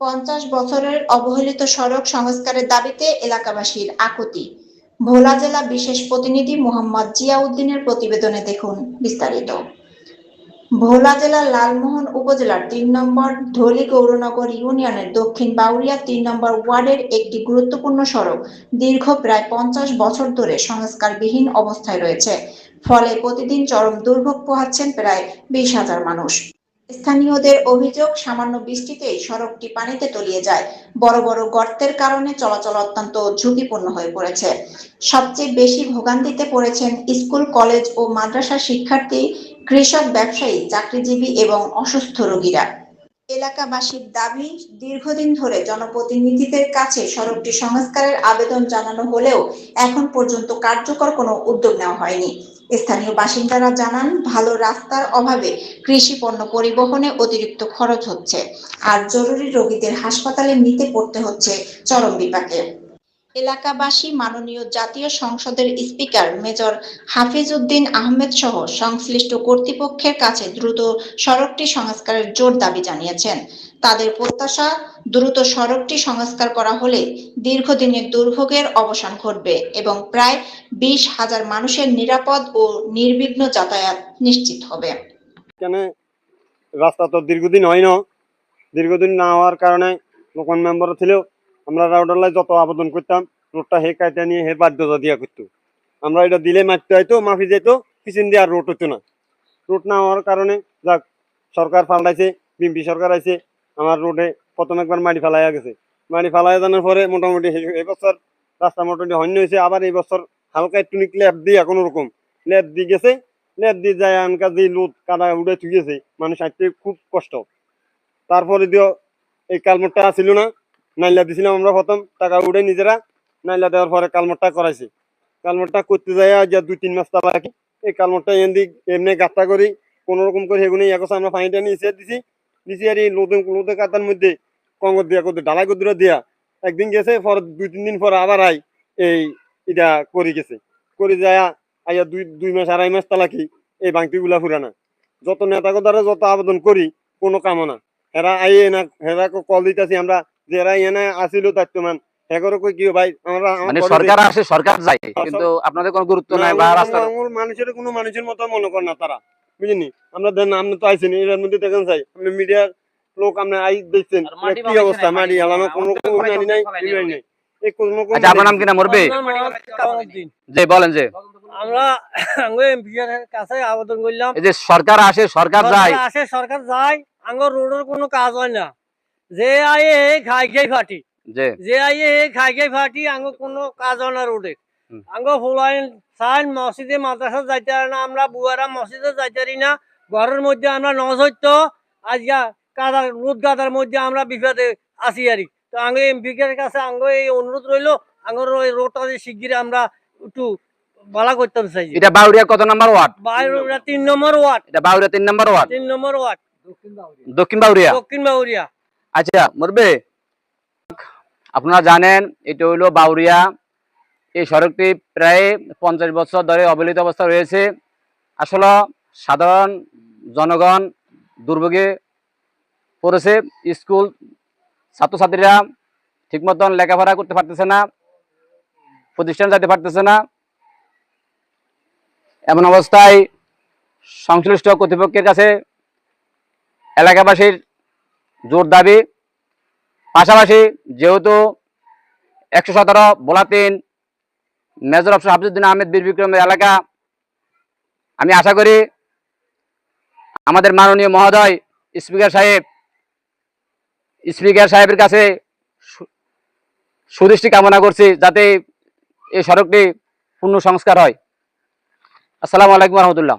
50 বছরের অবহেলিত সড়ক সংস্কারের দাবিতে এলাকাবাসীর আকুতি। ভোলা জেলা বিশেষ প্রতিনিধি মোহাম্মদ জিয়াউদ্দিনের প্রতিবেদনে দেখুন বিস্তারিত। ভোলা জেলার লালমোহন উপজেলার ৩ নম্বর ধলি গৌরনগর ইউনিয়নের দক্ষিণ বাউরিয়া ৩ নম্বর ওয়ার্ডের একটি গুরুত্বপূর্ণ সড়ক দীর্ঘ প্রায় 50 বছর ধরে সংস্কারবিহীন অবস্থায় রয়েছে। ফলে প্রতিদিন চরম দুর্ভোগ পোহাচ্ছেন প্রায় 20,000 মানুষ। স্থানীয়দের অভিযোগ, সামান্য বৃষ্টিতেই সড়কটি পানিতে তলিয়ে যায়। বড় বড় গর্তের কারণে চলাচল অত্যন্ত ঝুঁকিপূর্ণ হয়ে পড়েছে। সবচেয়ে বেশি ভোগান্তিতে পড়েছেন স্কুল, কলেজ ও মাদ্রাসার শিক্ষার্থী, কৃষক, ব্যবসায়ী, চাকরিজীবী এবং অসুস্থ রোগীরা। এলাকাবাসীর দাবি, দীর্ঘদিন ধরে জনপ্রতিনিধিদের কাছে সড়কটি সংস্কারের আবেদন জানানো হলেও এখন পর্যন্ত কার্যকর কোনো উদ্যোগ নেওয়া হয়নি। স্থানীয় বাসিন্দারা জানান, ভালো রাস্তার অভাবে কৃষি পণ্য পরিবহনে অতিরিক্ত খরচ হচ্ছে, আর জরুরি রোগীদের হাসপাতালে নিতে পড়তে হচ্ছে চরম বিপাকে। এলাকাবাসী মাননীয় জাতীয় সংসদের স্পিকার মেজর হাফিজ উদ্দিন আহমেদ সহ সংশ্লিষ্ট কর্তৃপক্ষের কাছে দ্রুত সড়কটি সংস্কারের জোর দাবি জানিয়েছেন। তাদের প্রত্যাশা, দ্রুত সড়কটি সংস্কার করা হলে দীর্ঘদিনের দুর্ভোগের অবসান ঘটবে এবং প্রায় 20,000 মানুষের নিরাপদ ও নির্বিঘ্ন যাতায়াত নিশ্চিত হবে। এখানে রাস্তা তো দীর্ঘদিন হয় না, দীর্ঘদিন না হওয়ার কারণে লোকাল মেম্বার ছিল, আমরা রাউডারলাই যত আবেদন করতাম রোডটা হে কাইটা নিয়ে হে বাধ্যতা দিয়া করতো। আমরা এটা দিলে মারতে হয়তো, মাফি যেত, পিছন দিয়ে আর রোড হতো না। রোড না হওয়ার কারণে যাক সরকার পাল্টাইছে, বিএনপি সরকার আছে, আমার রোডে প্রথম একবার মাটি ফেলাইয়া গেছে। মাটি ফেলাইয়া জানার পরে মোটামুটি এবছর রাস্তা মোটামুটি হন্য হয়েছে। আবার এই বছর হালকা একটু ল্যাব দিয়ে কোনো রকম ল্যাব দিয়ে গেছে। ল্যাব দিয়ে যায় আনকা যে লোদ কাদা উড়ে থুয়েছে, মানুষ আসতে খুব কষ্ট। তারপরে দিও এই কালমোটটা ছিল না, নাইলা দিছিলাম আমরা প্রথম, টাকা উঠে নিজেরা নাইলা দেওয়ার পরে কালমোটটা করাইছি। কালমোটটা করতে যায় যা 2-3 মাস তা বাকি। এই কালমোটটা এমনি গাঁথা করি কোন রকম করে সেগুলো এখন আমরা পানিটা নিচে দিছি আর এই লোদে কাতার মধ্যে কঙ্গর দিয়া করতে ঢালাই কদ্দুরা দিয়া একদিন গেছে, পর 2-3 দিন পর আবার এই এটা করি গেছে, করি যায় আইয়া 2 মাস 2.5 মাস তালাকি এই বাংতি গুলা ফুরানা। যত নেতা দ্বারা যত আবেদন করি কোনো কামনা হেরা আইয়ে না, হেরা কল দিতেছি আমরা যে এরা এনে আসিল দায়িত্বমান হেগরও কই কি ভাই আমরা মানে সরকার আসে সরকার যায়, কিন্তু আপনাদের কোনো গুরুত্ব নাই বা রাস্তা মানুষের কোনো মানুষের মতো মনে কর না তারা, বুঝিনি। আমরা দেন আপনি তো আইছেন এর মধ্যে দেখেন চাই আপনি মিডিয়ার লোক আপনি আই দেখছেন কি অবস্থা, মাটি হালানো কোনো জানি নাই নাই। আচ্ছা, আপনার নাম কি না মরবে যে বলেন যে আমরা এমপির কাছে আবেদন করলাম, এই যে সরকার আসে সরকার যায়, সরকার যায়, আঙ্গর রোডের কোনো কাজ হয় না। যে আইয়ে খাই খাই ফাটি, যে আইয়ে খাই খাই ফাটি, আঙ্গ কোনো কাজ হয় না রোডে। আঙ্গ ফুলাইন সাইন মসজিদে মাদ্রাসা যাইতে পারে না, আমরা বুয়ারা মসজিদে যাইতে পারি না। ঘরের মধ্যে আমরা নজর আজকে কাদার রোদ গাদার মধ্যে আমরা বিপদে আসি আরি। তো আঙ্গ এমপির কাছে আঙ্গ এই অনুরোধ রইলো, আঙ্গর ওই রোডটা শিগগিরই আমরা একটু বলা করতে চাই। এটা বাউরিয়া কত নম্বর ওয়ার্ড? বাউরিয়া 3 নম্বর ওয়ার্ড। এটা বাউরিয়া 3 নম্বর ওয়ার্ড। 3 নম্বর ওয়ার্ড, দক্ষিণ বাউরিয়া। দক্ষিণ বাউরিয়া। আচ্ছা মরবে, আপনারা জানেন এটা হইলো বাউরিয়া। এই সড়কটি প্রায় 50 বছর ধরে অবহেলিত অবস্থা রয়েছে। আসলে সাধারণ জনগণ দুর্ভোগে পড়েছে। স্কুল ছাত্রছাত্রীরা ঠিক মতন লেখাপড়া করতে পারতেছে না, প্রতিষ্ঠান যেতে পারতেছে না। এমন অবস্থায় সংশ্লিষ্ট কর্তৃপক্ষের কাছে এলাকাবাসীর জোর দাবি। পাশাপাশি যেহেতু 117 ভোলা 3 মেজর অফিসার হাফিজউদ্দিন আহমেদ বীর বিক্রমের এলাকা, আমি আশা করি আমাদের মাননীয় মহোদয় স্পিকার সাহেবের কাছে সুদৃষ্টি কামনা করছি যাতে এই সড়কটি পূর্ণ সংস্কার হয়। আসসালামু আলাইকুম রহমতুল্লাহ।